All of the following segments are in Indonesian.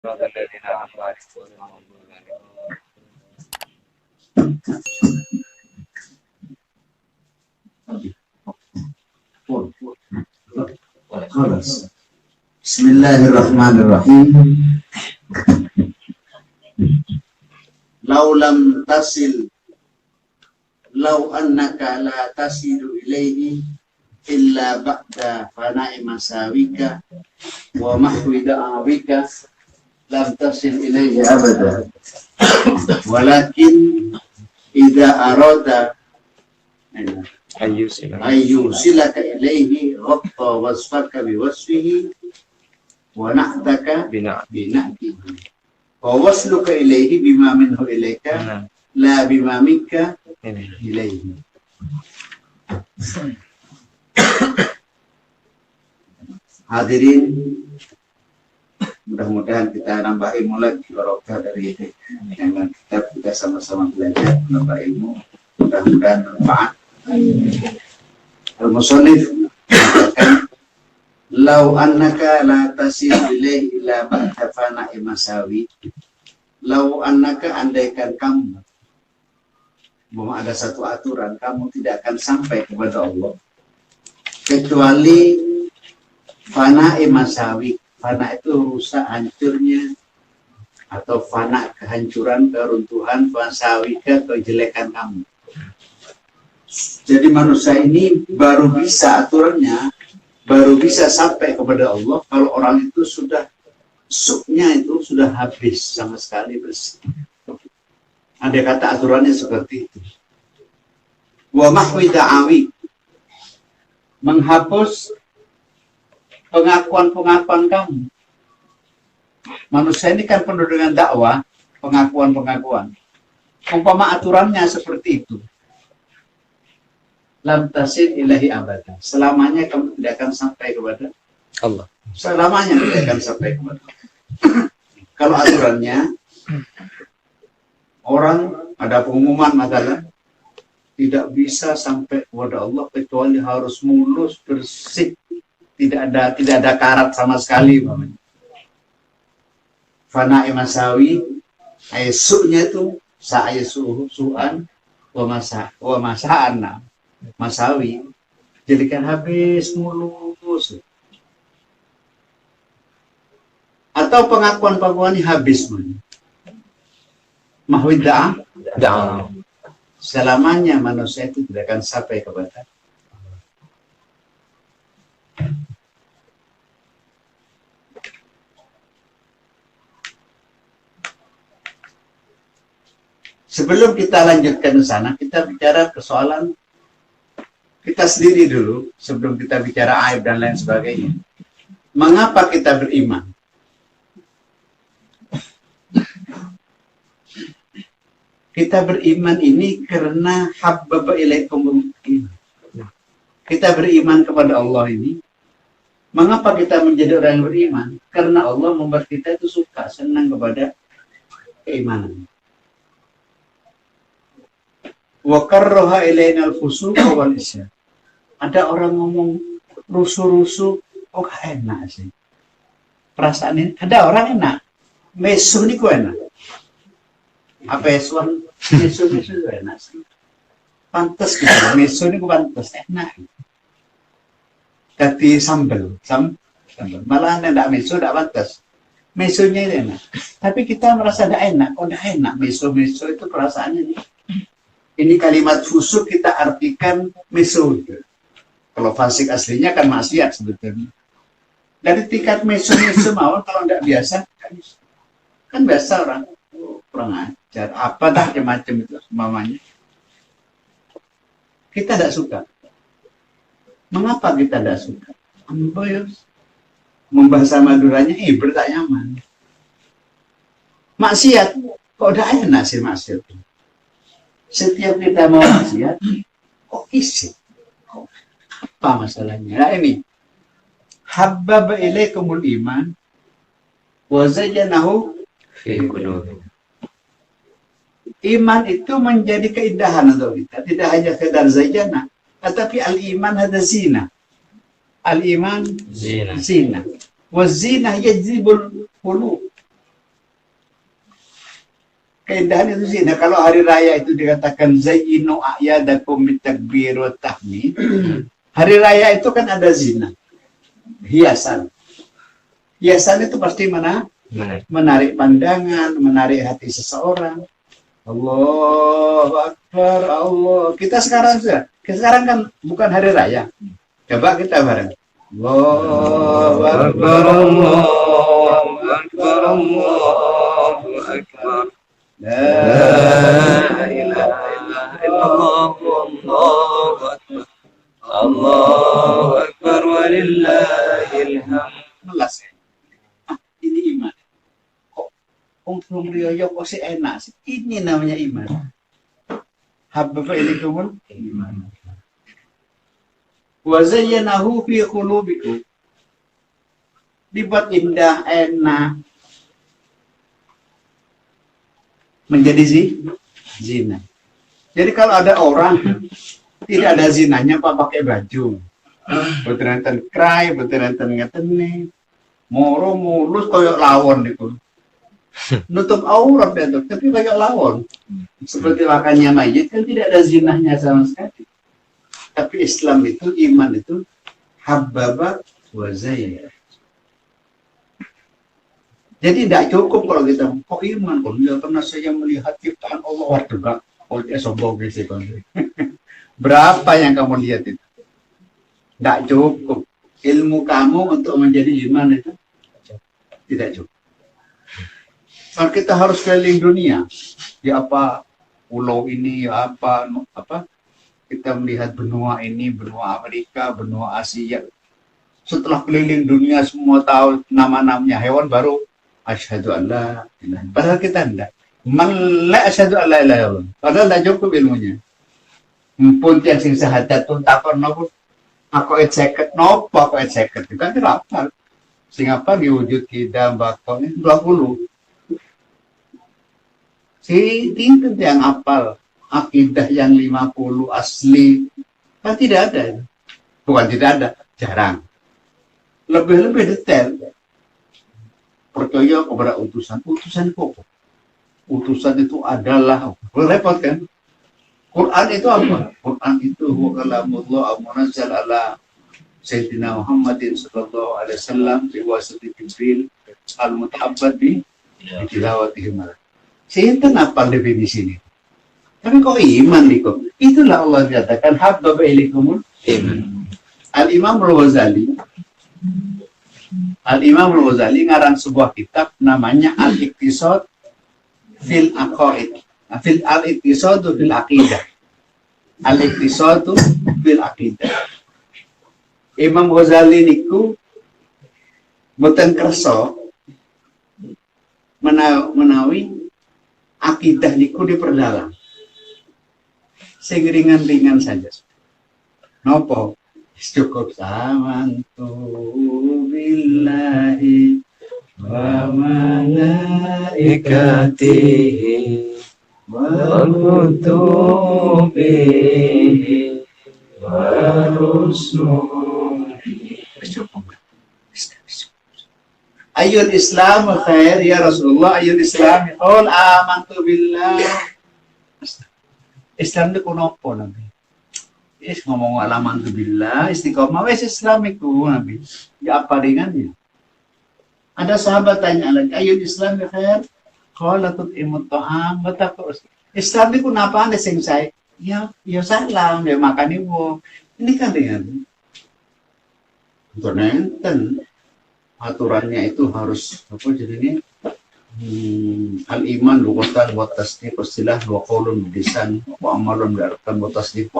صراط الذين أنعمت عليهم غير المغضوب عليهم. خلاص. Bismillahirrahmanirrahim. Laulam tasil, lau annaka la tasilu ilaihi illa ba'da fana'i masawika wa mahwi da'awika lam tasil ilaihi abada. Walakin idza arada ayyusilaka ilaihi ghatta wasfaka biwasfihi wa na'taka bina'tihi wa wasluka ilaihi bima minhu ilaika la bima minka ilaihi. Hadirin, mudah-mudahan kita nambah ilmu lagi, barokah dari dengan kita sama-sama belajar menambah ilmu, mudah-mudahan bermanfaat. Al-Musannif mengatakan, lau annaka la tasil ilaihi illa ba'da fana'i masawi. Lau annaka, andaikan kamu, bahwa ada satu aturan, kamu tidak akan sampai kepada Allah kecuali fana'i masawi. Fana itu rusak, hancurnya, atau fana kehancuran, keruntuhan, masawi kejelekan kamu. Jadi manusia ini baru bisa aturannya, baru bisa sampai kepada Allah kalau orang itu sudah suknya itu sudah habis sama sekali, bersih. Ada kata aturannya seperti itu. Wa mahwi da'awi, menghapus pengakuan-pengakuan kamu. Manusia ini kan penuh dengan dakwah, pengakuan-pengakuan. Umpama aturannya seperti itu, lam tasil ilahi abada, selamanya kamu tidak akan sampai kepada Allah. Selamanya tidak akan sampai kepada Allah. Kalau aturannya orang ada pengumuman masalah tidak bisa sampai kepada Allah kecuali harus mulus, bersih, tidak ada karat sama sekali. Fana'i masawi, ayasuknya itu sa'ayasu'an wa masa'an masawi, jadikan habis mulus. Atau pengakuan-pengakuan ini habis. Mahwi da'ah, selamanya manusia itu tidak akan sampai kepada Sebelum kita lanjutkan ke sana, kita bicara persoalan kita sendiri dulu, sebelum kita bicara aib dan lain sebagainya. Mengapa kita beriman? Kita beriman ini karena habbaba ilaikumul iman. Kita beriman kepada Allah ini. Mengapa kita menjadi orang yang beriman? Karena Allah membuat kita itu suka, senang kepada keimanan. Wa karraha ilaina al-fusuqa wal isyan. Ada orang ngomong rusuh-rusuh, kok enak sih. Perasaan ini, ada orang enak. Mesu ini kok enak. Apa esuan? Mesu itu enak sih. Pantes gitu. Mesu ini kok pantes, enak. Ganti sambal. Malah enggak mesu, enggak pantes. Mesunya itu enak. Tapi kita merasa enggak enak. Kok enggak enak? Mesu itu perasaannya nih. Ini kalimat fusuk kita artikan meso. Kalau fasik aslinya kan maksiat sebetulnya. Dari tingkat meso mau kalau tidak biasa kan biasa orang kurang ajar apa dah macam itu mamanya. Kita tidak suka. Mengapa kita tidak suka? Membahasa Maduranya bertak nyaman. Maksiat kok udah enak sih maksiat. Setiap kita mau maksiat, kok isi? Apa masalahnya? Nah ini, habbaba ilaikumul iman, wa zayyanahu fi qulubikum. Iman itu menjadi keindahan untuk kita, tidak hanya sekedar zayyana, tetapi al-iman ada zina. Al-iman zina. Wa zina yajzibul qulub. Keindahan itu zina. Kalau hari raya itu dikatakan zayyinu a'yadakum bitakbir wa tahmid. Hari raya itu kan ada zina. Hiasan. Hiasan itu pasti menarik pandangan, menarik hati seseorang. Allahu Akbar, Allah. Kita sekarang sudah. Sekarang kan bukan hari raya. Coba kita bareng. Allahu Akbar, Allahu Akbar, Allahu Akbar. La ilaha illallah, Allahu Akbar. Allahu Akbar walillahil hamd. Melas. Ini iman. Kok belum rioyo kok sih enak sih. Ini namanya iman. Habbaba ilaikumul iman. Wa zayyanahu fi qulubikum. Dibuat indah, enak. Menjadi zina. Jadi kalau ada orang tidak ada zinanya Pak pakai baju. Betul-betul krai, betul-betul ngeteni. Moro mulus koyok lawon itu. Nutup aurat itu, tapi kayak lawon. Seperti makannya mayit kan tidak ada zinahnya sama sekali. Tapi Islam itu, iman itu habbaba wa zayyana. Jadi tidak cukup kalau kita kok iman, kalau ya karena saya melihat ciptaan Allah waduh, kalau dia sombong sih. Berapa yang kamu lihat itu? Tidak cukup. Ilmu kamu untuk menjadi iman itu tidak cukup. Kalau kita harus keliling dunia, ya apa pulau ini, ya apa kita melihat benua ini, benua Amerika, benua Asia. Setelah keliling dunia semua tahu nama-namanya hewan baru asyhadu an la ilaha. Padahal kita enggak. Man la asyhadu an la ilaha illallah. Padahal tidak cukup ilmunya. Mumpun tiang sing sahadatun takon nopo aku seket nopo aku seket itu kan dirapal. Sing apa diwujud kita bakal ini 20. Si tingkat yang apal akidah yang 50 asli kan tidak ada. Bukan tidak ada, jarang. Lebih-lebih detail. Percaya kepada utusan. Utusan kok? Utusan itu adalah repot kan? Quran itu apa? Quran itu kalamullah munazzal ala Sayyidina Muhammadin sallallahu alaihi wasallam biwasati Jibril al-mutahabbad bi tilawatihi malah. Sinten apa definisi ini? Tapi kok iman nih kok? Itulah Allah katakan habbaba ilaikumul iman. Al-Imam Al-Ghazali ngarang sebuah kitab namanya Al-Iqtisad fil Aqaid. Al-Iqtisad fil Aqidah. Al-Iqtisad fil Aqidah. Imam Ghazali niku boten kersa menawi akidah niku diperdalam. Sing ringan-ringan saja. Nopo? Cukup samantu billahi wa malaikatihi wa kutubihi wa rusulihi. Ayul Islam khair ya Rasulullah, ayul Islam qul amantu billah. Islam itu kunopo Nabi. Ngomong amantu billah, istiqomah wis Islamiku Nabi. Ya apa ringannya? Ada sahabat tanya lagi, ayul Islam khair? Qala tut'imut ta'am wa taqus. Islam itu napa ane sing sae? Ya salam, ya makan ibu. Ini kan ringan. Untuk nenten aturannya itu harus apa jadinya al-iman lughatan wa tasdiq istilah wa qaulun bilisan wa amalun bi'arkan wa tasdiq.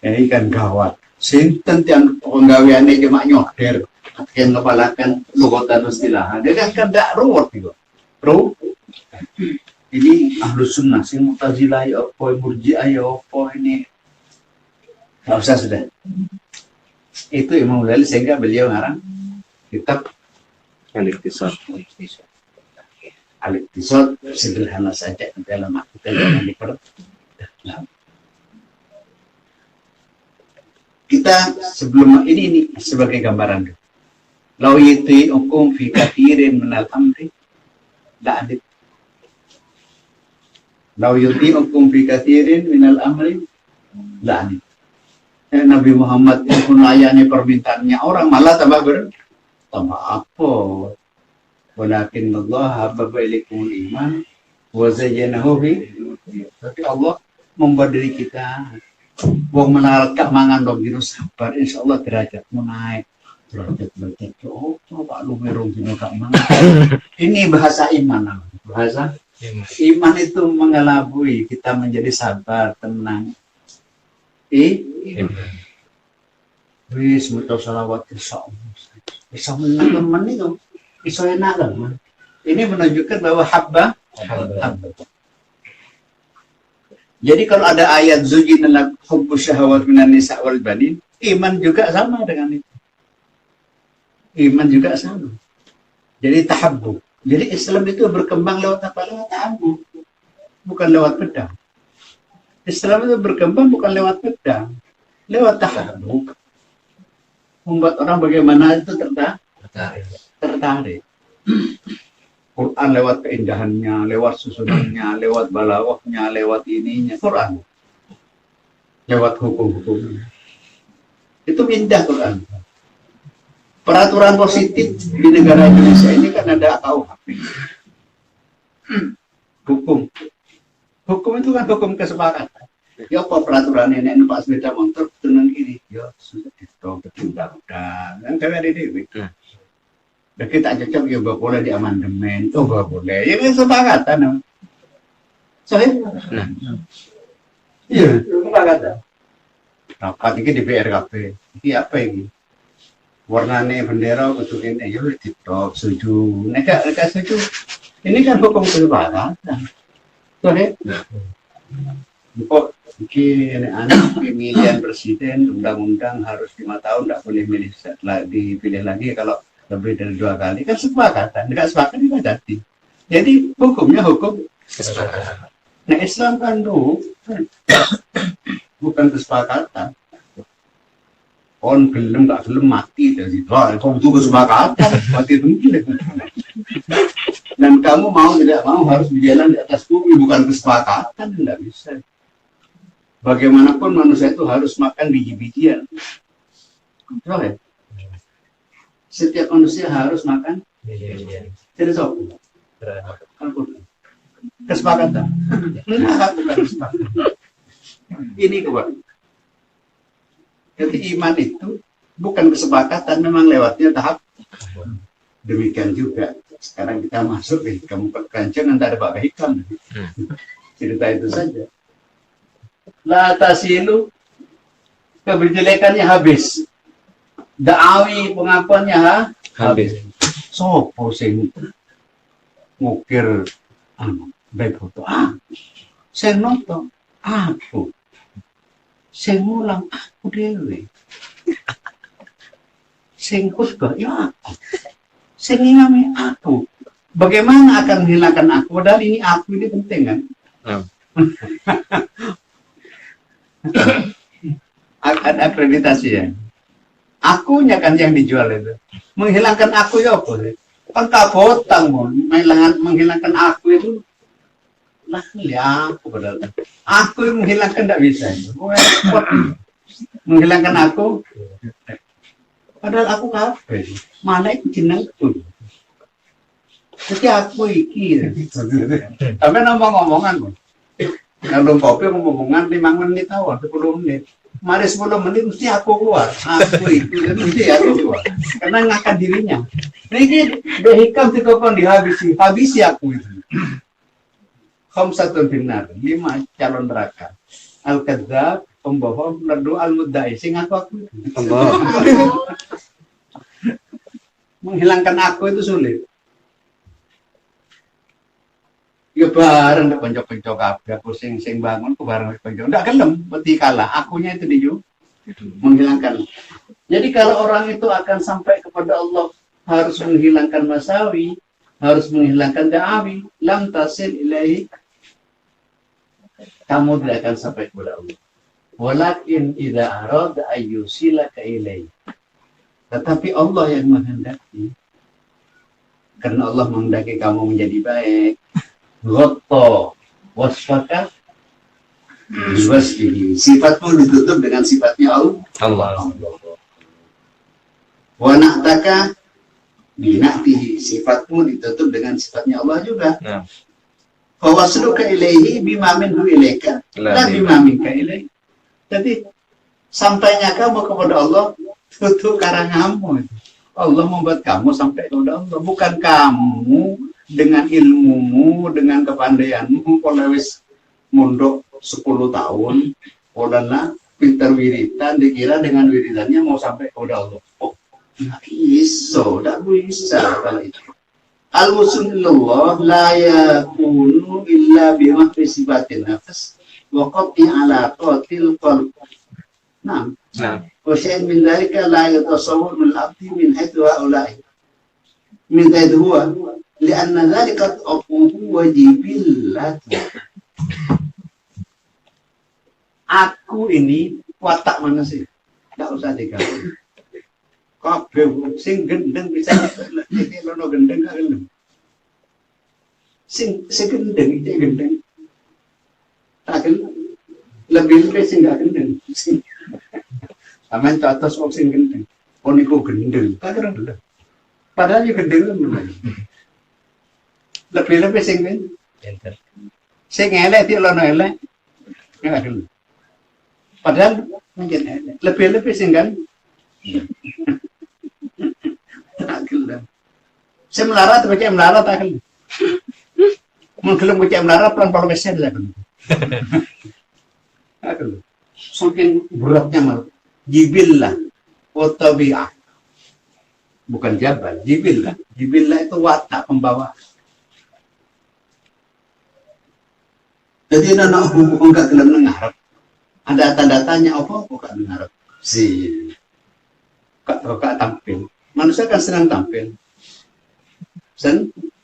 Ini kan gawat. Sinten yang penggaweane cuma nyoder yang kepalakan lughatan istilah. Dia kan dak ruwet gitu. Bro. Ini Ahlus Sunnah sing Mu'tazilah ya apa Murji'ah ya apa ini. Enggak usah sudah. Itu Imam Ghazali sehingga beliau ngarang kitab Al-Iqtisad. Al-Iqtisad sederhana saja dalam akidah yang diperdalam. Kita sebelum ini sebagai gambaran. Lau yati hukum fi kathirin minal amri la adid. Lau yuti'ukum fi katsirin minal amri la'ani. Nabi Muhammad yang melayani permintaannya orang malah tambah apa? Walakin Allah habbaba ilaikumul iman wa zayyanahu fi. Tapi Allah membuat diri kita wong menarik kak mangan dong gitu sabar, insyaallah derajatmu naik. Derajat oh coba lu merung dino kak mangan. Ini bahasa iman. Bahasa iman itu mengelabui kita menjadi sabar, tenang. Wis muter salawat insyaallah. Bisa teman itu bisa enak kan. Ini menunjukkan bahwa habba. Jadi kalau ada ayat zujinal hubbu syahawat minan nisa wal banin, iman juga sama dengan itu. Iman juga sama. Jadi tahabbu. Jadi Islam itu berkembang lewat apa? Lewat tahabbu. Bukan lewat pedang. Islam itu berkembang bukan lewat pedang, lewat tahabbu. Membuat orang bagaimana itu tertarik. Quran lewat keindahannya, lewat susunannya, lewat balawahnya, lewat ininya. Quran lewat hukum-hukumnya. Itu indah Quran. Peraturan positif di negara Indonesia ini kan ada KUHP. Hukum itu kan hukum kesepakatan. Ya apa peraturan ini numpak sepeda motor tenang kiri. Ya sudah itu undang-undang. Kan kami ada dewi. Dan kita cocok ya gak boleh di amandemen. Oh gak boleh. Ya kan kesepakatan. Soalnya. Iya kesepakatan. Rapat ini di BRKP. Ini apa ini? Warnanya bendera untuk ini. Ya di top setuju. Mereka setuju. Ini kan hukum kesepakatan. Soalnya. Kok pemilihan presiden undang-undang harus 5 tahun tidak boleh dipilih lagi kalau lebih dari 2 kali kan kesepakatan, tidak sepakat tidak jadi. Jadi hukumnya hukum kesepakatan. Nah Islam kan bukan kesepakatan. On gelem tak gelem mati dari itu kesepakatan mati itu. Dan kamu mau tidak mau harus berjalan di atas bumi, bukan kesepakatan, tidak bisa. Bagaimanapun manusia itu harus makan biji-bijian. Betul. Setiap manusia harus makan biji-bijian. Tidak tahu. Kesepakatan. Bukan kesepakatan. Ini kawan. Jadi iman itu bukan kesepakatan, memang lewatnya tahap. Demikian juga. Sekarang kita masuk di kamu kancing antara Pak Hikam. Cerita itu saja. La tasilu, kejelekannya habis. Da'awi pengakuannya habis. Sopo sing ngukir baik foto. Sing nonton aku. Sing ngulang aku dewe. Sing khutbah ya aku. Sing ngimami aku. Bagaimana akan menghilangkan aku? Padahal ini aku ini penting kan? Akan akreditasi ya. Akunya kan yang dijual itu. Menghilangkan aku ya apa? Kan kabotang mon. Menghilangkan aku itu. Lah ya aku padahal. Aku yang menghilangkan tidak bisa. Menghilangkan aku. Padahal aku kafe. Mana itu jenengku. Jadi aku iki. Tapi ngomong-ngomongan mon. Kalau kopi ngomongan 5 menit awal 10 menit. Mari 10 menit mesti aku keluar. Aku itu mesti aku keluar. Karena ngangkat dirinya. Ini Hikam dikokon dihabisi. Habisi aku itu. Khamsatun binar. 5 calon neraka. Al-Kadzab, pembohong, merdu al-muddai. Sing aku. Menghilangkan aku itu sulit. Ya bareng ndak pencok-pencok kabeh aku sing bangun ku bareng pencok. Ndak gelem peti kalah. Akunya itu menghilangkan. Jadi kalau orang itu akan sampai kepada Allah harus menghilangkan masawi, harus menghilangkan da'awi, lam tasil ilahi. Kamu tidak akan sampai kepada Allah. Walakin idza arada ayyusilaka ilaihi. Tetapi Allah yang menghendaki. Karena Allah menghendaki kamu menjadi baik. Gotto wasfaka biwasfihi. Sifatmu ditutup dengan sifatnya Allah. Wa na'taka bina'tihi. Sifatmu ditutup dengan sifatnya Allah juga. Nah, Fawasluka ilaihi bima minhu ilaika la bima minka ilaihi. Jadi sampainya kamu kepada Allah tutup karangamu. Allah membuat kamu sampai kepada Allah, bukan kamu dengan ilmumu, dengan kepandaianmu, kalau wis mondok 10 tahun, polana pintar wiridan, dikira dengan wiridannya mau sampai kepada Allah. Oh, nggak bisa kalau itu. Al-Wusulullah la yakunu illa bimahfi sifatin nafas wa qat'i alaqatil qalb. Nah, وشيء من ذلك لا يتصور من العبد من حيث هؤلاء من حيث هو لأن ذلك أطعمه وجبلة. Aku ini watak mana sih? Tidak usah diganggu. Kabeh sing gendeng bisa iki lono gendeng gak gelem. Sing gendeng iki gendeng. Tak gelem. Lebih sing gak gendeng. Aman atas wong sing gendeng. Oh niku gendeng. Tak kira dulu. Padahal ya gendeng kan. Lebih sing gendeng. Sing elek dia lono elek. Enggak dulu. Padahal mungkin elek. Lebih sing kan. Tak gelem. Saya melarat pakai melarat tak gelem. Mun gelem pakai melarat pelan kalau besen lah kan. Tak gelem. Saking beratnya malah. Jibillah wa tabi'ah. Bukan jabal, jibillah. Jibillah itu watak pembawa. Jadi anak hubung gak gelem ngarep. Ada tanda tanya apa gak ngarep. Si kak tampil. Manusia kan senang tampil.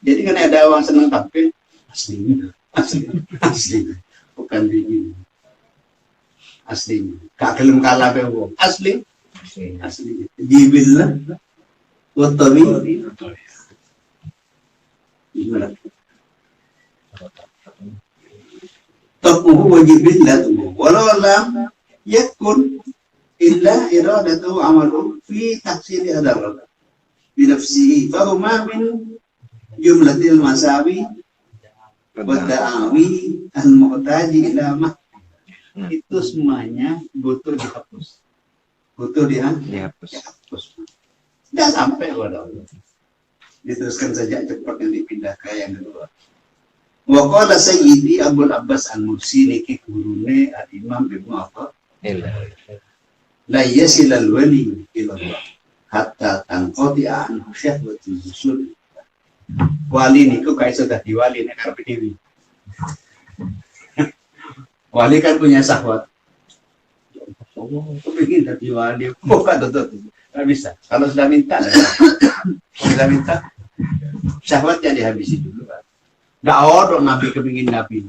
Jadi kan ada orang senang tampil asli. Bukan dingin. Asli. Kak gelem kalah be wong. Asli. Jibillah wa tabi'ah. Tabuhu wa jibillah walau lam yakun illa iradatu amalu fi taksiri adalah binafsihi fahuma min jumlatil masawi wa da'awi al-mu'taji ila itu semuanya butuh dihapus. Dihapus. Tidak sampai kepada Allah. Diteruskan saja cepat yang dipindah ke yang kedua. Wa qala sayyidi Abul Abbas Al-Mursi niki gurune Al-Imam Ibnu Atha. La yasilal wali ila Allah hatta tanqadi'a anhu syahwatul husul. Wali niku kae sudah diwali nek arep diri. Wali kan punya syahwat. Kepingin jadi wali. Bukan tuh. Nggak bisa. Kalau sudah minta, syahwatnya dihabisi dulu. Nggak ada Nabi kepingin Nabi.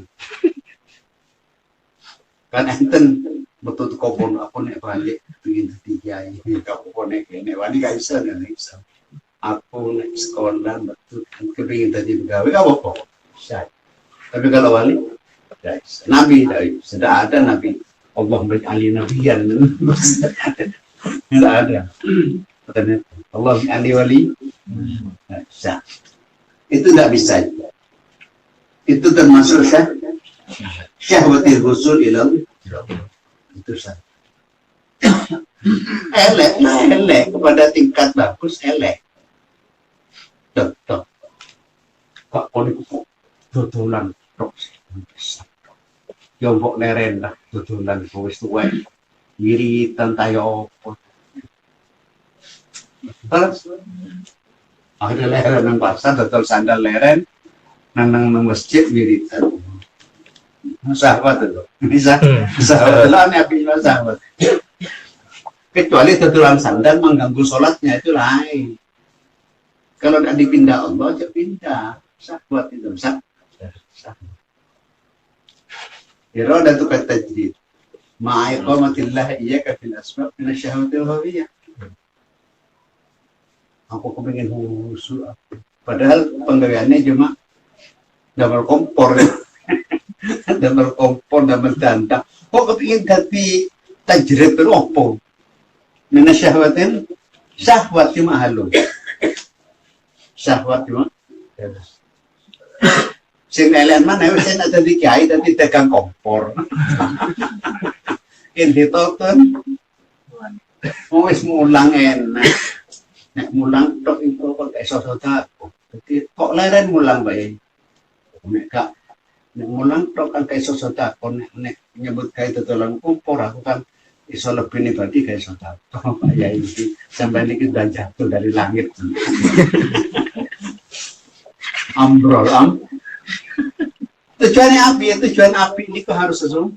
Kan enten betul kopon aku nek wali kepingin jadi kiai. Kau konek nek wali gak bisa. Aku nek sekolah betul kepingin jadi pegawai. Gak apa-apa. Tapi kalau wali Nabi sudah ada Nabi Allah beri ali nabiyan tidak ada Allah ali wali bisa. Itu tidak bisa itu termasuk syahwatil husul ilal itu sah elek kepada tingkat bagus elek kok tutulan Jombok leren lah tutulan wis tuwa wiritan tayo opo terus ada leren nang pasar total sandal leren nang masjid wiritan sahabat itu bisa sahabat lah nih api sahabat kecuali tutulan sandal mengganggu sholatnya itu lain kalau tidak dipindah Allah aja pindah sahabat itu sahabat Iradatu at-tajdid ma'a iqamatillah iyyaka fil asbab min asy-syahwatil hawiyah. Aku kepingin husu. Padahal penggaweannya cuma double kompor. damel kompor, damel dandang. Kok kepingin ganti tajrib itu apa? Mina syahwatin, syahwat cuma halus. Syahwat cuma. Sing elemen mana? Saya nak jadi kiai tapi dagang kompor. Ini tonton. Oh, wis mulang enak. Nek mulang tok itu kok gak iso sedekah. Jadi kok leren mulang bae. Nek gak nek mulang tok kan gak iso sedekah. Nek nyebut gawe dodolan kompor aku kan iso lebih nibadi gak iso sedekah. Pak Yai iki sampai niki udah jatuh dari langit. Ambrol am. Tujuan api ini kok harus sesuai.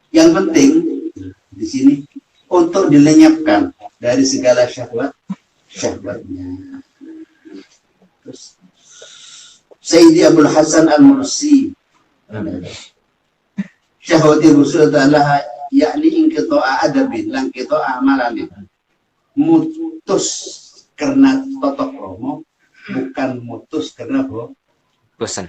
Yang penting di sini untuk dilenyapkan dari segala syahwatnya. Terus Sayyidi Abdul Hasan Al-Mursi syahwati Rasul adalah yakni inqita'a adabin lan qita'a amalan. Mutus karena totok romo, bukan mutus karena bosan.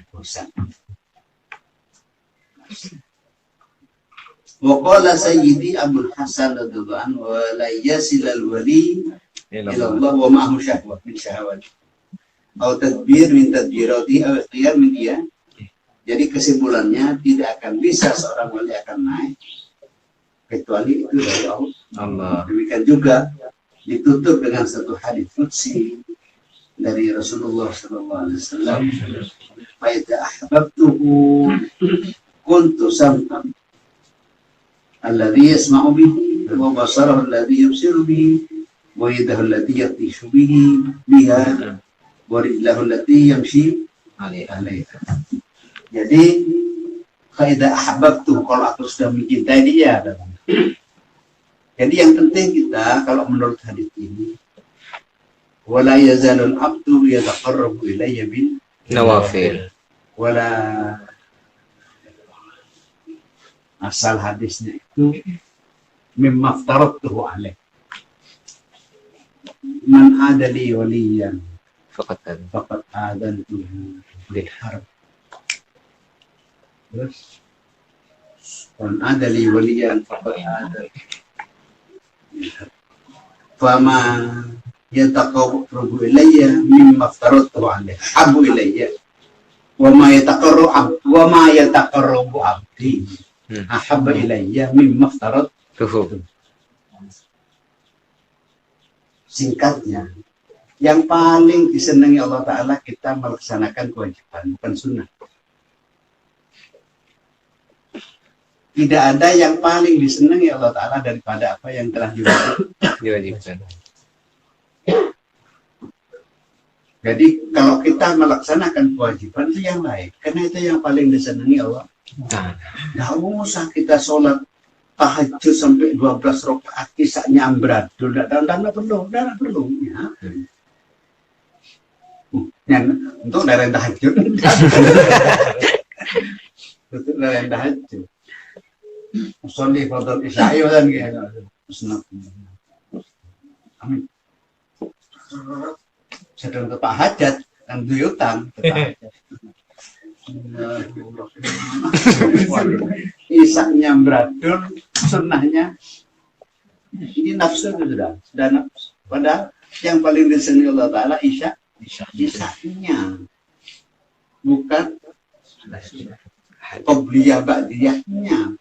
Waqala Sayyidi Abdul Hasan radhiyallahu anhu wa la yasilal wali ila Allah wa ma'ahu syahwat min syahwat. Atau tadbir min tadbirati atau ikhtiyar min dia. Jadi kesimpulannya tidak akan bisa seorang wali akan naik kecuali itu dari Allah. Demikian juga ditutup dengan satu hadis qudsi dari Rasulullah sallallahu alaihi wasallam. Fa idza ahbabtuhu kuntu sam'an alladhi yasma'u bihi wa basarahu alladhi yubsiru bihi wa yadahu allati yatishu biha wa rijlahu allati yamshi 'alaiha. Jadi kaidah ahbabtu, kalau aku sudah mencintai dia. Jadi yang penting kita kalau menurut hadis ini wala yazalul abdu yataqarrabu ilayya bin nawafil. Wala asal hadisnya itu mimma aftaratuhu alaih. Man adali waliyan faqad adantuhu bil harb. Terus man adali waliyan faqad adantuhu. Fama yataqarrabu ilayya mimma aftaratuhu alaih habu ilayya wa ma yataqarrabu abdi ahabba ilayya mimma aftaratuhu. Singkatnya, yang paling disenangi Allah Ta'ala kita melaksanakan kewajiban, bukan sunnah. Tidak ada yang paling disenangi Allah Ta'ala daripada apa yang telah diwajibkan. Jadi kalau kita melaksanakan kewajiban itu yang lain, karena itu yang paling disenangi Allah. Nggak usah kita sholat tahajud sampai 12 rakaat kisahnya amburadul, tidak perlu. Ya. Untuk dari tahajud, untuk dari tahajud. Sholli fardhu isya'i dan gitu. Amin. Sedang tepak hajat dan duyutan tepak hajat. Isaknya beradul, sunnahnya ini nafsu itu sudah nafsu. Padahal yang paling disenangi Allah Ta'ala isaknya, bukan qobliyah ba'diyahnya,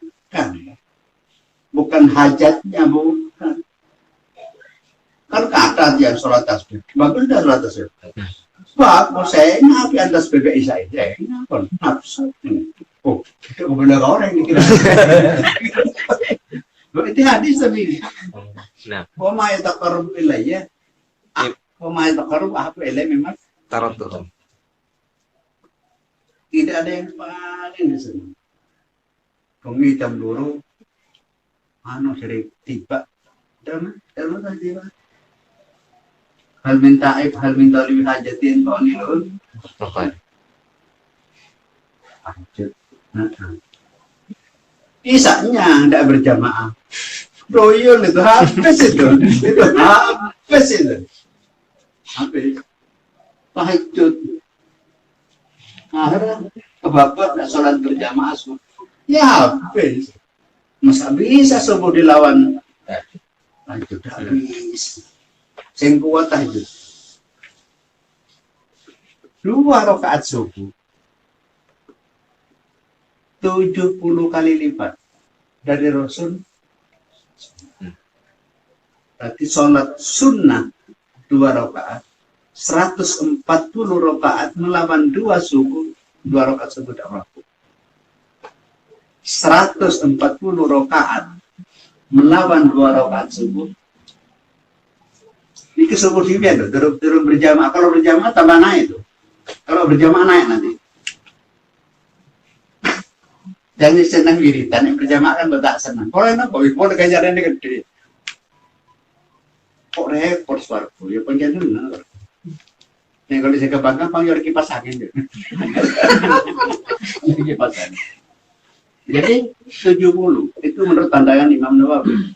bukan hajatnya, bukan. Kan kata dia sholat tasbih, bagus dah sholat tasbih. Bagus, saya ngapain antas bebek Isa aja, kenapa? Nafsu. Oh, itu benar orang ini kira. Itu hadis tapi. Wa ma yataqarrabu ilayya. Wa ma yataqarrabu ahabba ilayya memang tarattuh. Tidak ada yang paling disenangi. Kami jam dulu, sering tiba, dalam tiba. Hal mintaib, hal minta lebih hajatin, kau nilun. Hajat. Isaknya tidak berjamaah. Doyol itu habis itu. Habis. tahajud. Akhirnya kebabak nggak sholat berjamaah subuh. Ya habis. Masa bisa subuh dilawan tahajud habis. Sing kuat tahajud. 2 rakaat subuh 70 kali lipat dari Rasul. Berarti sholat sunnah 2 rakaat 140 rakaat melawan 2 subuh, 2 rakaat subuh tidak mampu. 140 rakaat melawan 2 rakaat subuh. Ini subuh dia tuh, turun berjamaah. Kalau berjamaah tambah naik tuh. Kalau berjamaah naik nanti. Jangan senang wiridan, yang berjamaah kan betak senang. Kalau enak kok, mau ganjaran ini gede. Kok repot suaraku, ya pengen benar. Nih kalau saya kebanggaan, panggil kipas angin deh. Kipas angin. Jadi 70 itu menurut pandangan Imam Nawawi.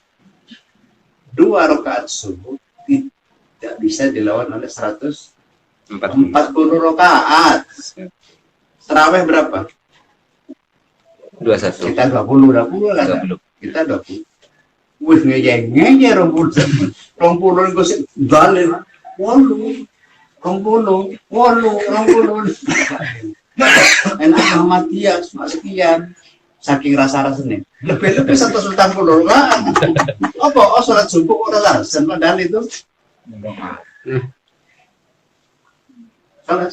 2 rakaat subuh tidak bisa dilawan oleh 140 rakaat. Tarawih berapa? 21. Kita 20 kan? Kita 20. Wih ngejeng 20 itu sih dalil. 20. Enak Ahmadiyah sekian. Saking rasa-rasanya. Lebih 180 kan. Apa? Oh sholat subuh orang alasan. Padahal itu. Salah.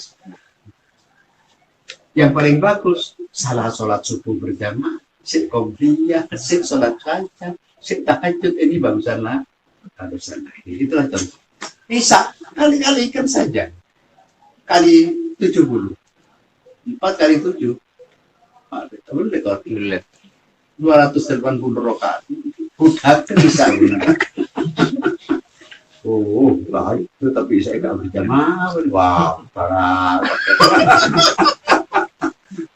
Yang paling bagus. Salah sholat subuh berjamaah. Sik qobliyah. Sik sholat hajat. Sik tahajud. Ini baguslah. Itulah contoh. Bisa. Kali-kalikan saja. Kali 70. 4 kali 7. Boleh kok. 280 rakaat. Udah kan bisa benar. Oh, baik. Tapi saya nggak berjamaah. Wah, parah.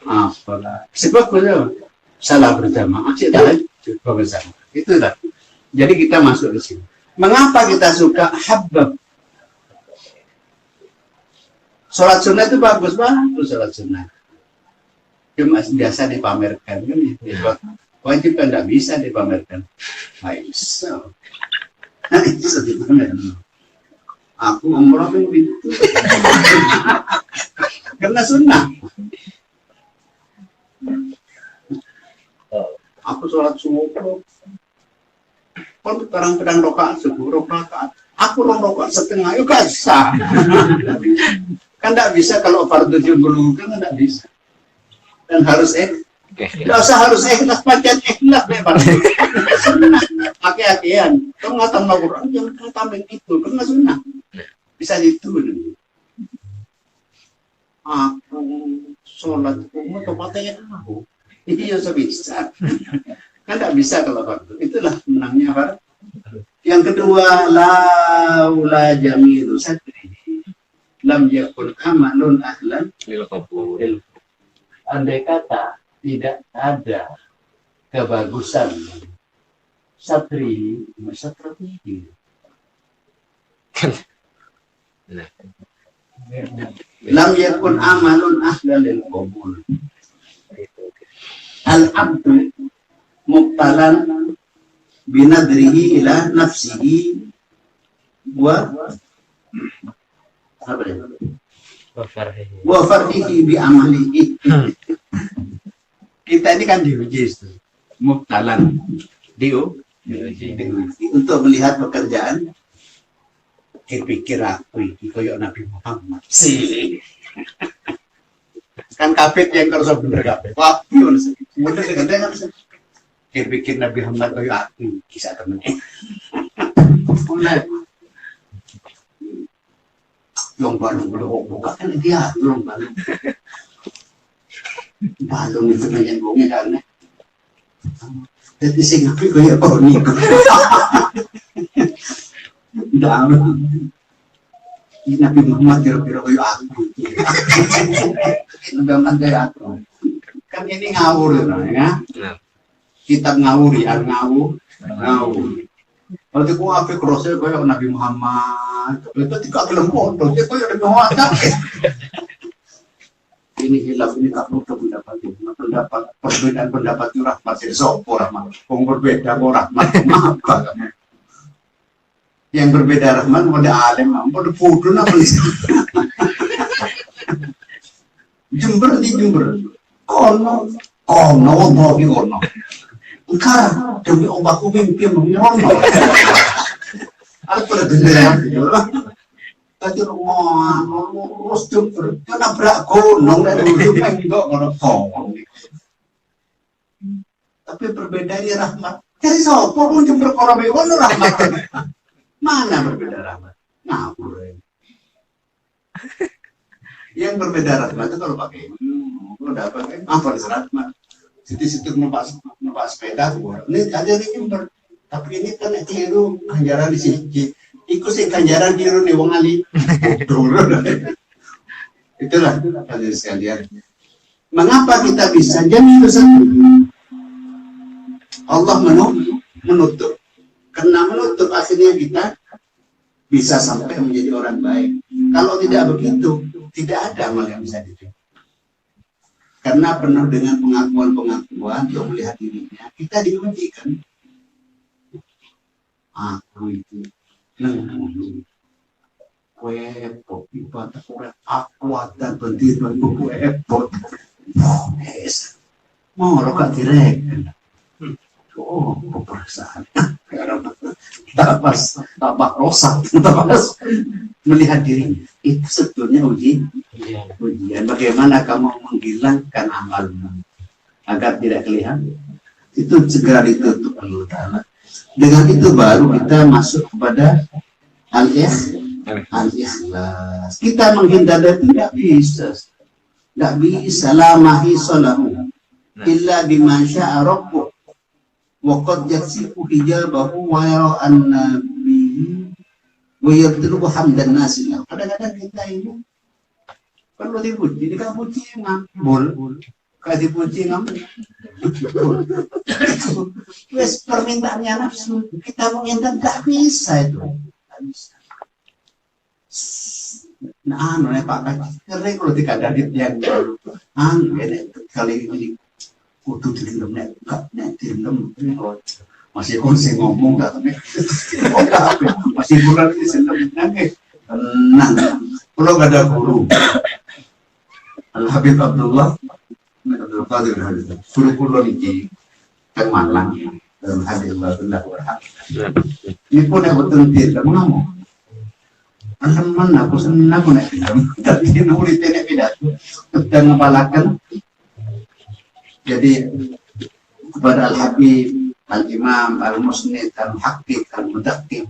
Apalah. Sebabnya salah berjamaah. Sih tahajud bersama. Itulah. Jadi kita masuk ke sini. Mengapa kita suka habab? Sholat sunnah itu bagus banget. Sholat sunnah. Cuma biasa dipamerkan kan itu. Wajib kan tidak bisa dipamerkan. Bisa dipamerkan. Aku umroh kan itu. Karena sunnah. Aku sholat subuh. Kalau kadang-kadang rokaat subuh, rokaat. Aku rokaat setengah, yuk kasar. Kan tidak bisa kalau fardu jumhur kan tidak bisa. Dan harus tidak usah harus ikhlas pancen ikhlas memang. Pakai akian. Kalau ngatam Al-Quran jangan ngatam itu karena sunnah. Bisa itu. Aku sholat umum atau pakai aku. Ini ya bisa. Kan tidak bisa kalau fardu. Itulah menangnya fardu. Yang kedua laula jamilu sadri lam yakun amalun ahlan lil qabul. Andai kata tidak ada kebagusan satri ini lam yakun amalun ahlan lil qabul. Al-abdu mubtalan binadrihi ila nafsihi wa apa ya? Wa farhihi bi amalihi. Kita ini kan diuji itu. Mubtalan diuji untuk melihat pekerjaan. Pikir aku ini koyok Nabi Muhammad sih. Kan kafir yang harus bener kafir. Wah, bener dengan pikir Nabi Muhammad koyok aku kisah temen. Yang balung buka kan dia belum balung. Balung itu banyak bongnya karena. Jadi sing api kayak apa nih? Tidak aman. Ini Nabi Muhammad kira-kira kayak aku. Nabi Muhammad kayak aku. Kan ini ngawur ya. Kitab ngawuri, ngawur. Kalau aku apa crossnya kayak Nabi Muhammad, itu tidak gelem foto, dia kayak Nabi Muhammad. Ini hilaf ini tak perlu pendapat perbedaan pendapat itu rahmat jadi sopo rahmat, berbeda rahmat, maaf kamu. Yang berbeda rahmat pada alim, pada bodoh apa sih? Jember di Jember, kono bobi kono. Engkau demi obatku mimpi mengono. Aku udah dengar gitu lah. Tadi terus Jember, kan nabrak gunung dan ujung enggak kono kong. Tapi perbedaannya rahmat. Jadi sopo pun Jember kono kono rahmat. Mana berbeda rahmat? Ngawur. Yang berbeda rahmat itu kalau pakai udah pakai apa di rahmat? Situ-situ numpak sepeda ini aja di Jember. Tapi ini kan keliru ganjaran di sini. Ikut sih ganjaran keliru nih wong ali. Itulah hadirin sekalian. Mengapa kita bisa jadi bersatu? Allah menutup. Karena menutup akhirnya kita bisa sampai menjadi orang baik. Kalau tidak begitu, tidak ada amal yang bisa diterima. Karena penuh dengan pengakuan-pengakuan untuk melihat dirinya, kita diuji kan. Aku itu nengulu, wepot, ibadah kurang aku dan berdiri wepot. Mau rokat direk. Oh, perasaan. Tak pas rosak, tak pas melihat diri. Itu sebetulnya ujian. Bagaimana kamu menghilangkan amalmu agar tidak kelihatan? Itu segera ditutup Allah Ta'ala. Dengan itu baru kita masuk kepada al-ikhlas. Kita menghindar dari tidak bisa. Tidak bisa. La mahisalahu illa biman sya'a rabbuh. Waqad yaksifu hijabahu wa yara an-nabi wa yabtulubu hamdan nasi. Kadang-kadang kita ini perlu dipuji, ini kan puji ngambul, kalau dipuji ngambul. Wes permintaannya nafsu, kita mengingat tak bisa itu, tak bisa. Nah, Pak Kaji, keren kalau dikadang yang ini kali ini. Kudu dilem nek dilem masih konsen ngomong katanya masih bulan ini seneng nangis tenang kalau gak ada guru Al-Habib Abdullah Abdul Qadir guru kulo niki teng Malang Al-Habib Abdullah ini pun aku tentir kamu ngomong teman aku senang aku nek dilem tapi nulis nek pidato sedang ngapalaken. Jadi kepada Al-Habib, Al-Imam, Al-Musnid, Al-Muhaqqiq, Al-Mudaqqib,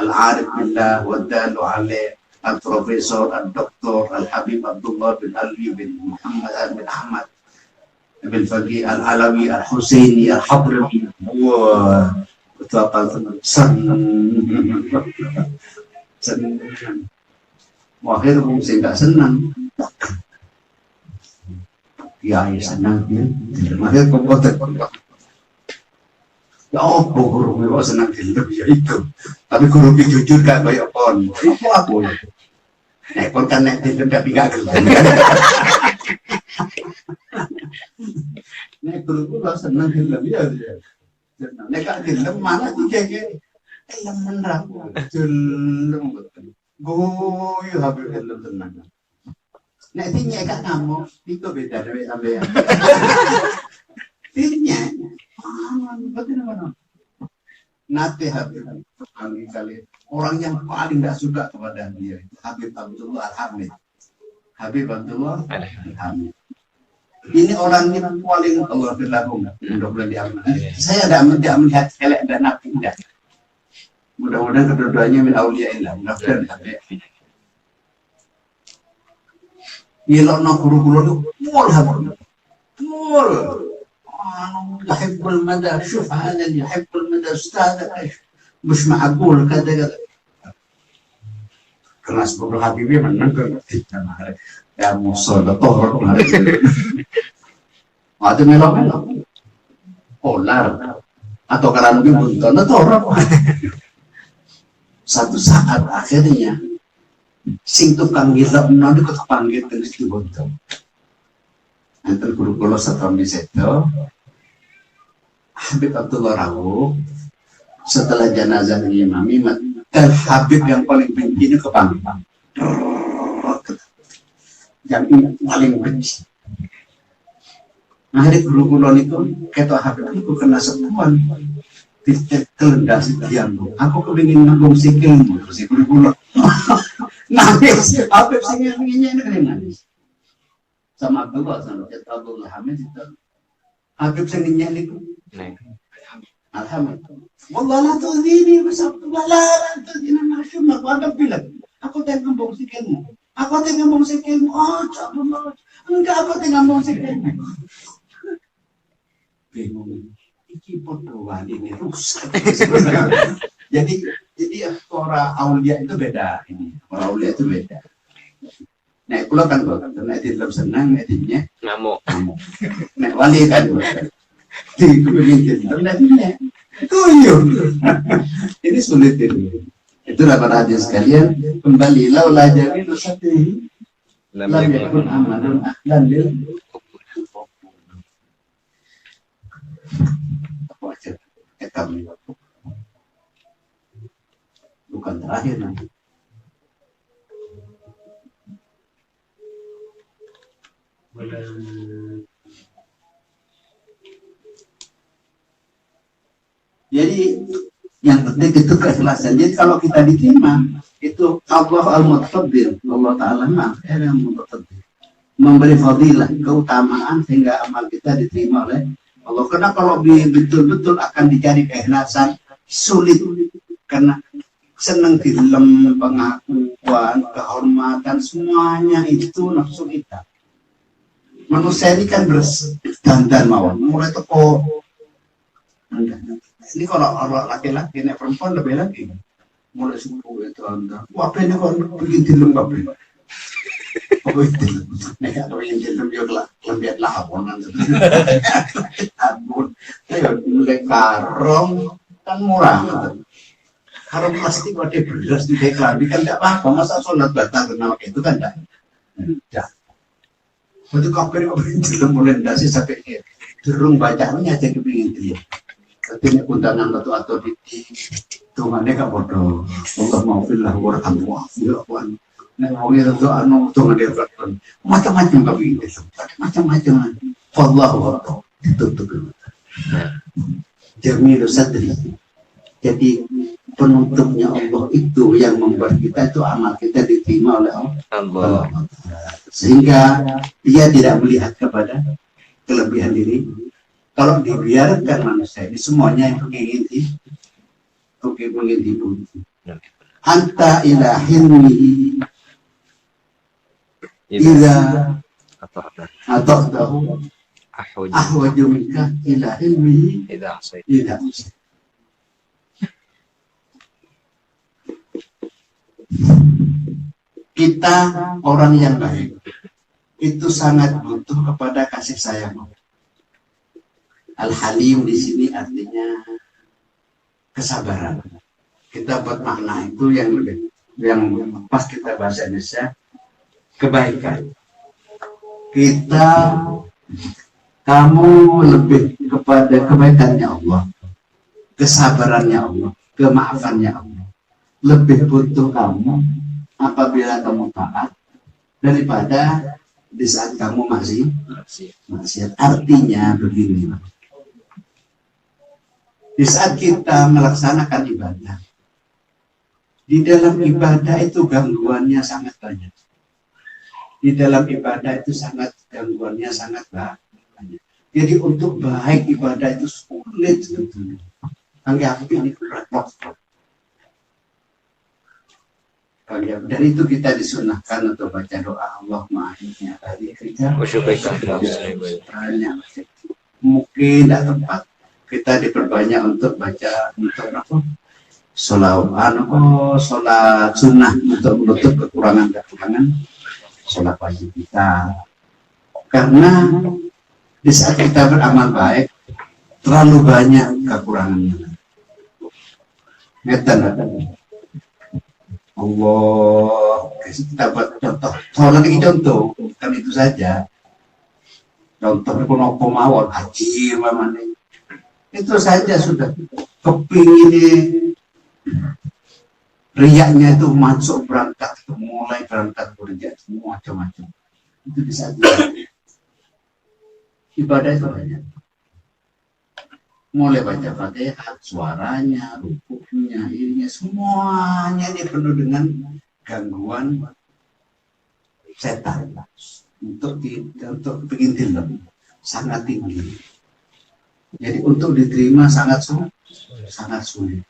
Al-Arif Billah, Wadalu Alaih, Al-Profesor, Al-Doktor, Al-Habib Abdullah bin Ali bin Muhammad bin Ahmad bin Faqih, Al-Alawi, Al-Husaini, Al-Hadrami. Wah, itu apa? Senang. Akhirnya saya nggak senang. Ya, senang ya. Makanya komputer. Ya apa guru gue senang film ya itu. Tapi guru gue jujur gak kayak pon. Apa ya? Pon kan nek film tapi gak gelem. Nek guru gue senang film ya. Nek gak film mana tuh kayak film menerang. Jelem betul. Gue habis film tenang. Nek tinya gak ngamuk, itu beda dari sampean. Tinya, bagaimana? Nanti Habib kali orang yang paling tidak suka kepada dia itu Habib Abdullah Al-Hamid. Habib Abdullah Al-Hamid. Ini orang yang paling Allah berlaku, mudah-mudahan diamankan. Saya tidak melihat elek dan nabi tidak. Mudah-mudahan kedua-duanya min auliyaillah, mudah-mudahan sampai. Yelokno guru-guru itu mul habur. Mul. Yuhibbul madha syuf'an, yuhibbul madha ustadz. Mش معقول كذا. Karena sebelum Habibie menang ke ya musuh toh ada melo-melo. Polar. atau karena mungkin bunton atau orang. Satu saat akhirnya sing tukang gila nanti kepanggil terus di bunton. Nanti guru kulo setahun di situ, Habib Abdullah Rawu setelah jenazah Imami dan Habib yang paling benci ini kepanggil. Yang paling benci. Nah, hari guru kulon itu ketua Habib itu kena sepuan kelendas yang aku kepingin ngomong sikilmu si guru kulon. Nangis Habib singinya ini kena nangis sama Abdullah sama Abdullah Hamid itu Habib singinya itu Alhamdulillah wallah la tu'zini mas Abdullah la tu'zini masya Allah aku bilang aku tengah ngomong sikilmu oh Abdullah enggak aku tengah ngomong sikilmu bingung iki podoan ini rusak jadi orang aulia itu beda ini orang aulia itu beda nah kulo kan kok nek di dalam senang editnya ngamuk nek wali kan di kepingin nek tuyul ini sulit ini itu para hadis sekalian kembalilah la jamilu satihi lam yakun amalun ahlan lil kami bukan terakhir nanti. Jadi yang penting itu keikhlasan. Jadi kalau kita diterima itu Allah al-Mutaqabbil, Allah Taala yang Mutaqabbil, memberi fadilah, keutamaan sehingga amal kita diterima oleh Allah. Karena kalau betul-betul akan dicari keikhlasan sulit karena senang di dalam pengakuan, kehormatan semuanya itu nafsu kita. Manusia ini kan berdandan mawon, mulai teko. Ini kalau orang laki-laki, nek perempuan lebih lagi. Mulai subuh itu anda, wah ini kok bikin di dalam kabel. Apa itu? Nek ada yang di dalam dia lebih laporan. Ampun, mulai karung kan murah. Karung plastik wadah beras di deklarasi kan tidak apa-apa. Masa sholat batal kenal itu kan tidak. Tidak. Itu kabel di dalam mulai dasi sampai derung bacanya aja kepingin dia. Ketika undangan atau di tungannya kan bodoh. Allah maafillah warhamhu wa'fu'an. Nek wong itu anu tungan dia berkon. Macam-macam kepingin itu. Macam-macam. Wallahu a'lam. Ditutup. Jamilu sadri. Jadi penutupnya Allah itu yang membuat kita itu amal kita diterima oleh Allah. Sehingga dia tidak melihat kepada kelebihan diri. Kalau dibiarkan manusia ini semuanya yang ingin dipuji. Anta ila hilmihi ila ata'tahu ahwaju minka ila hilmihi ila kita orang yang baik itu sangat butuh kepada kasih sayang. Al-Halim di sini artinya kesabaran. Kita buat makna itu yang pas kita bahasa Indonesia kebaikan. Kamu lebih kepada kebaikannya Allah, kesabarannya Allah, kemaafannya Allah. Lebih butuh kamu apabila kamu taat daripada di saat kamu masih maksiat. Artinya begini, di saat kita melaksanakan ibadah, di dalam ibadah itu gangguannya sangat banyak. Di dalam ibadah itu gangguannya sangat banyak. Jadi untuk baik ibadah itu sulit sebetulnya. Anggap ini repot. Dan itu kita disunahkan untuk baca doa Allah ma'ahidnya tadi kita mungkin tidak tepat kita diperbanyak untuk baca untuk apa? Sholat sunnah untuk menutup kekurangan sholat wajib kita. Karena di saat kita beramal baik terlalu banyak kekurangannya. Ngeten Allah, kita buat contoh. Soalnya ini contoh, bukan itu saja. Contohnya pun apa mawon, haji mamane. Itu saja sudah kepingin riaknya itu masuk berangkat, mulai berangkat kerja, semua macam-macam. Itu bisa ibadah itu banyak. Mulai baca Fatihah, suaranya, rukuknya, ininya, semuanya ini penuh dengan gangguan setan. Untuk bikin film sangat tinggi. Jadi untuk diterima sangat sulit.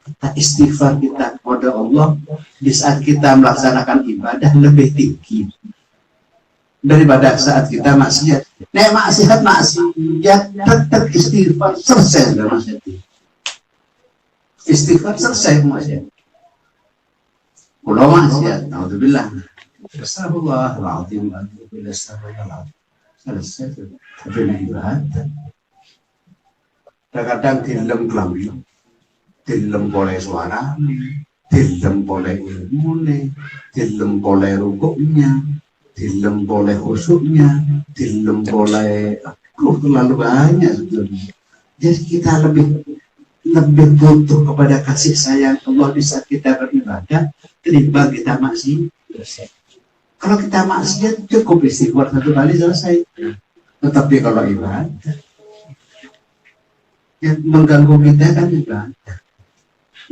Kita istighfar kita kepada Allah di saat kita melaksanakan ibadah lebih tinggi daripada saat kita maksiat. Nek maksiat tetap istighfar selesai sudah maksiat. Istighfar selesai maksiat. Kalau maksiat, alhamdulillah. Astagfirullahaladzim. Selesai sudah. Tapi ibadah. Kadang-kadang dilem kelambi, dilem boleh suara, dilem boleh ilmu, dilem boleh rukuknya, dilem boleh khusyuknya, dilem boleh terlalu banyak sebetulnya. Jadi kita lebih butuh kepada kasih sayang Allah di saat kita beribadah ketimbang kita maksiat. Kalau kita maksiat cukup istighfar satu kali selesai. Tetapi kalau ibadah yang mengganggu kita kan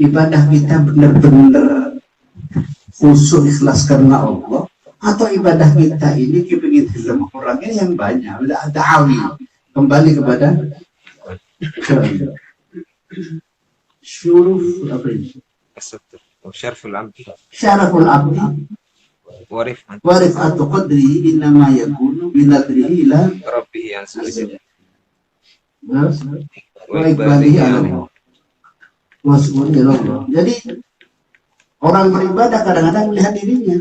ibadah kita benar-benar khusyuk ikhlas karena Allah, atau ibadah kita ini kepingin dilem orang ini yang banyak, ada awi kembali kepada syuruf apa ini? Syaraful abdi warifatu qadri innama yakunu binadrihi ila Rabbihi yang sujud. Jadi orang beribadah kadang-kadang melihat dirinya,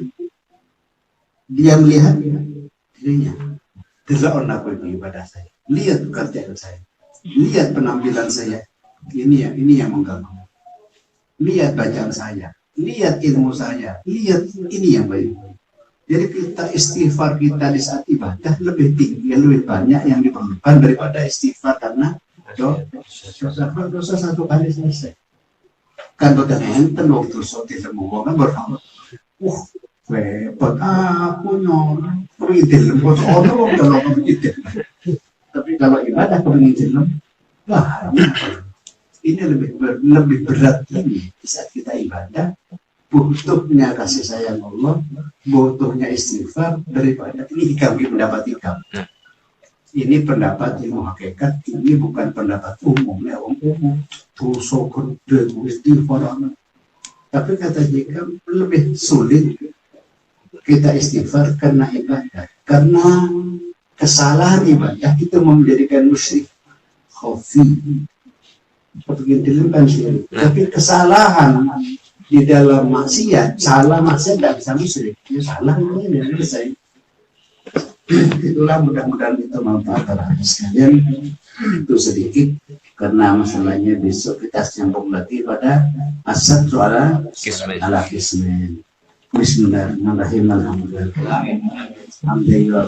dia melihat dirinya. Tidak aku ibadah saya, lihat kerjaan saya, lihat penampilan saya, ini yang mengganggu. Lihat bacaan saya, lihat ilmu saya, lihat ini yang baik. Jadi kita istighfar kita di saat ibadah lebih tinggi, lebih banyak yang diperlukan daripada istighfar karena dosa satu kali selesai. Kan betul enten waktu sotil semua kan berhambat. Repot aku nyon, pengintil lembut orang kalau pengintil. Tapi kalau ibadah pengintil wah ini lebih berat ini di saat kita ibadah. Butuhnya kasih sayang Allah, butuhnya istighfar daripada ini kami pendapat hikam. Ini pendapat ilmu hakikat, ini bukan pendapat umum ya umum. Tuso gede istighfar. Tapi kata hikam lebih sulit kita istighfar karena ibadah, karena kesalahan ibadah itu menjadikan musyrik khafi. Begini kan syirik. Tapi kesalahan di dalam maksiat, salah maksiat tidak bisa musyrik. Salah ini selesai. Itulah mudah-mudahan itu manfaat sekalian. Itu sedikit karena masalahnya besok kita sambung lagi pada asad ala kismin. Bismillahirrahmanirrahim. Alhamdulillah. Alhamdulillah.